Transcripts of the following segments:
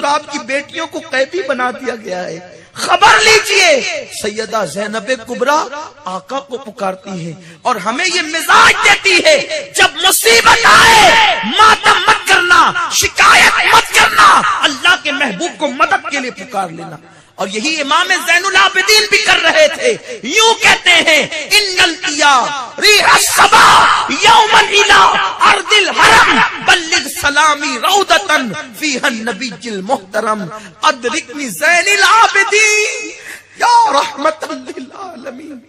آپ کی بیٹیوں کو قیدی بنا دیا گیا ہے. خبر لیجئے. سیدہ زینب کبریٰ آقا کو پکارتی ہے اور ہمیں یہ مزاج دیتی ہے جب مصیبت آئے ماتم مت کرنا, شکایت مت کرنا, اللہ کے محبوب کو مدد کے لیے پکار لینا. اور یہی امام زین العابدین بھی کر رہے تھے. یوں کہتے ہیں ان القیا ریح الصبا یوما الى ارض الحرم بلغ سلامی روضتا فیہا النبی المحترم ادرکنی زین العابدین یا رحمت للعالمین,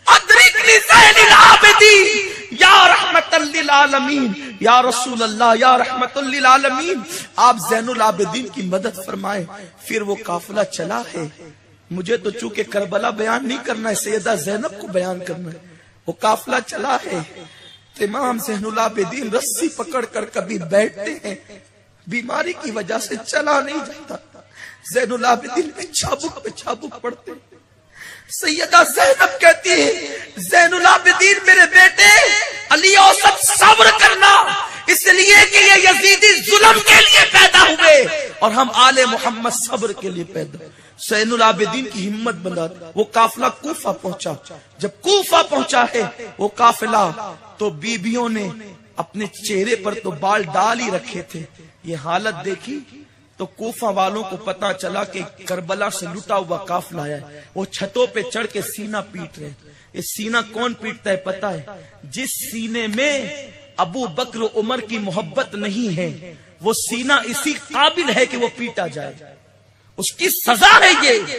ادرکنی زین العابدین یا رحمت للعالمین, یا رسول اللہ یا رحمت للعالمین آپ زین العابدین کی مدد فرمائیں. پھر وہ قافلہ چلا ہے. مجھے تو چونکہ کربلا بیان نہیں کرنا ہے, سیدہ زینب کو بیان کرنا ہے. وہ قافلہ چلا ہے. امام زین العابدین رسی پکڑ کر کبھی بیٹھتے ہیں, بیماری کی وجہ سے چلا نہیں جاتا. زین العابدین پہ چھابک پڑتے. سیدہ زینب کہتی ہے زین العابدین میرے بیٹے علی اوسط صبر کرنا, اس لیے کہ یہ یزیدی ظلم کے لیے پیدا ہوئے اور ہم آل محمد صبر کے لیے پیدا. زین العابدین کی ہمت بنا. وہ قافلہ کوفہ پہنچا. جب کوفہ پہنچا ہے وہ قافلہ تو بیبیوں نے اپنے چہرے پر تو بال ڈال ہی رکھے تھے. یہ حالت دیکھی تو کوفہ والوں کو پتا چلا کہ کربلا سے لٹا ہوا قافلہ آیا ہے. وہ چھتوں پہ چڑھ کے سینہ پیٹ رہے. یہ سینہ کون پیٹتا ہے پتا ہے؟ جس سینے میں ابو بکر و عمر کی محبت نہیں ہے وہ سینہ اسی قابل ہے کہ وہ پیٹا جائے. اس کی سزا ہے یہ.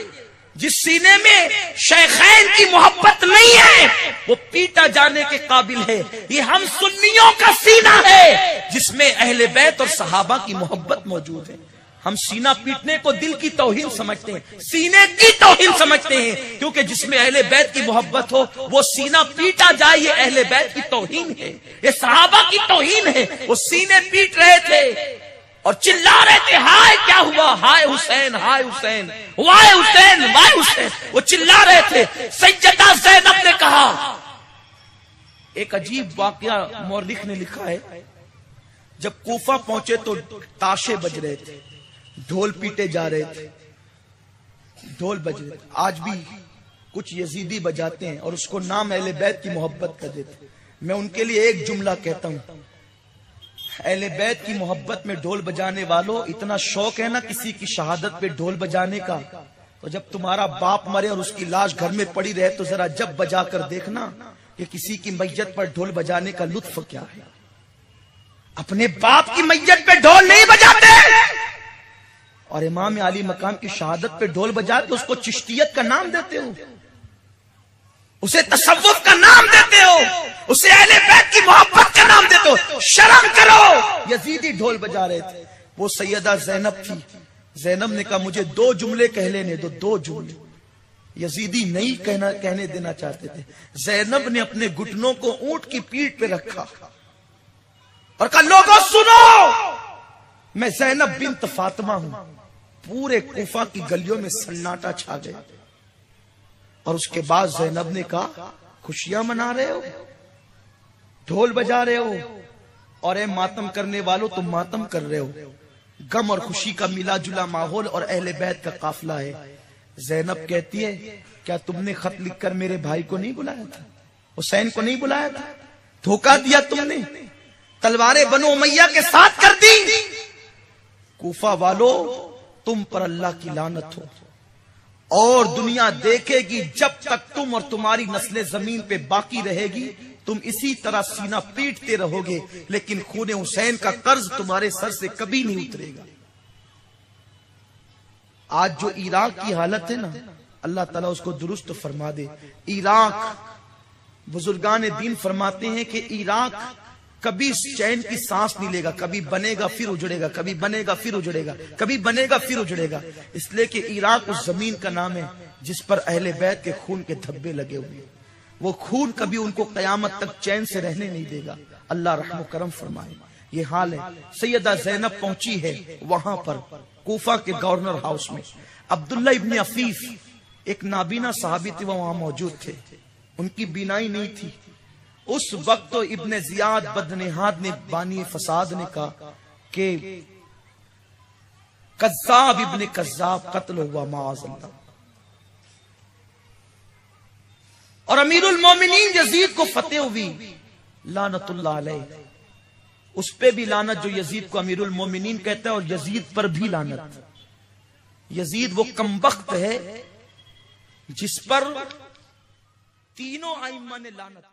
جس سینے میں شیخین کی محبت نہیں ہے وہ پیٹا جانے کے قابل ہے. یہ ہم سنیوں کا سینہ ہے جس میں اہل بیت اور صحابہ کی محبت موجود ہے. ہم سینہ پیٹنے کو دل کی توہین سمجھتے ہیں, سینے کی توہین سمجھتے ہیں, کیونکہ جس میں اہل بیت کی محبت ہو وہ سینہ پیٹا جائے یہ اہل بیت کی توہین ہے, یہ صحابہ کی توہین ہے. وہ سینے پیٹ رہے تھے اور چلا رہے تھے ہائے کیا ہوا, ہائے حسین, ہائے حسین, وائے حسین, وائے حسین. وہ چلا رہے تھے. سیدہ زینب نے کہا, ایک عجیب واقعہ مورخ نے لکھا ہے, جب کوفہ پہنچے تو تاشے بج رہے تھے, ڈھول پیٹے جا رہے تھے, ڈھول بج رہے تھے. آج بھی کچھ یزیدی بجاتے ہیں اور اس کو نام اہل بیت کی محبت کا دیتے. میں ان کے لیے ایک جملہ کہتا ہوں, اہل بیت کی محبت میں ڈھول بجانے والوں اتنا شوق ہے نا کسی کی شہادت پہ ڈھول بجانے کا, تو جب تمہارا باپ مرے اور اس کی لاش گھر میں پڑی رہے تو ذرا جب بجا کر دیکھنا کہ کسی کی میت پر ڈھول بجانے کا لطف کیا ہے. اپنے باپ کی میت پہ ڈھول نہیں بجاتے, اور امام علی مقام کی شہادت پہ ڈھول بجاتے اس کو چشتیت کا نام دیتے ہو, اسے تصوف کا نام دیتے ہو, اسے اہل بیت کی محبت کا نام دیتے ہو. شرم کرو. یزیدی ڈھول بجا رہے تھے. وہ سیدہ زینب تھی. زینب نے کہا مجھے 2 جملے کہہ لینے دو, 2 جملے. یزیدی نہیں کہنے دینا چاہتے تھے. زینب نے اپنے گھٹنوں کو اونٹ کی پیٹھ پہ رکھا اور کہا لوگوں سنو, میں زینب بنت فاطمہ ہوں. پورے کوفہ کی گلیوں میں سناٹا چھا گیا. اور اس کے بعد زینب نے کہا خوشیاں منا رہے ہو, ڈھول بجا رہے ہو, اور اے ماتم کرنے والوں تم ماتم کر رہے ہو. غم اور خوشی کا ملا جلا ماحول اور اہل بیت کا قافلہ ہے. زینب کہتی ہے کیا تم نے خط لکھ کر میرے بھائی کو نہیں بلایا تھا, حسین کو نہیں بلایا تھا؟ دھوکہ دیا تم نے, تلواریں بنو امیہ کے ساتھ کر دی. کوفہ والو تم پر اللہ کی لعنت ہو, اور دنیا دیکھے گی جب تک تم اور تمہاری نسل زمین پہ باقی رہے گی تم اسی طرح سینہ پیٹتے رہو گے, لیکن خون حسین کا قرض تمہارے سر سے کبھی نہیں اترے گا. آج جو عراق کی حالت ہے نا, اللہ تعالیٰ اس کو درست فرما دے. عراق, بزرگان دین فرماتے ہیں کہ عراق کبھی چین کی سانس نہیں لے گا, کبھی بنے گا پھر اجڑے گا, کبھی بنے گا پھر اجڑے گا, کبھی بنے گا پھر اجڑے گا. اس لیے کہ عراق اس زمین کا نام ہے جس پر اہل بیت کے خون کے دھبے لگے ہوئے. وہ خون کبھی ان کو قیامت تک چین سے رہنے نہیں دے گا. اللہ رحم و کرم فرمائے. یہ حال ہے. سیدہ زینب پہنچی ہے وہاں پر کوفہ کے گورنر ہاؤس میں. عبداللہ ابن عفیف ایک نابینا صحابی تھے, وہ وہاں موجود تھے. ان کی بینائی نہیں تھی. اس وقت تو ابن زیاد بدنہاد نے بانی فساد نے کہا کہ کذاب ابن کذاب قتل ہوا معاذ اللہ. اور امیر المومنین یزید کو فتح ہوئی لعنت اللہ علیہ. اس پہ بھی لعنت جو یزید کو امیر المومنین کہتا ہے، اور یزید پر بھی لعنت. یزید وہ کمبخت ہے جس پر تینوں ائمہ نے لعنت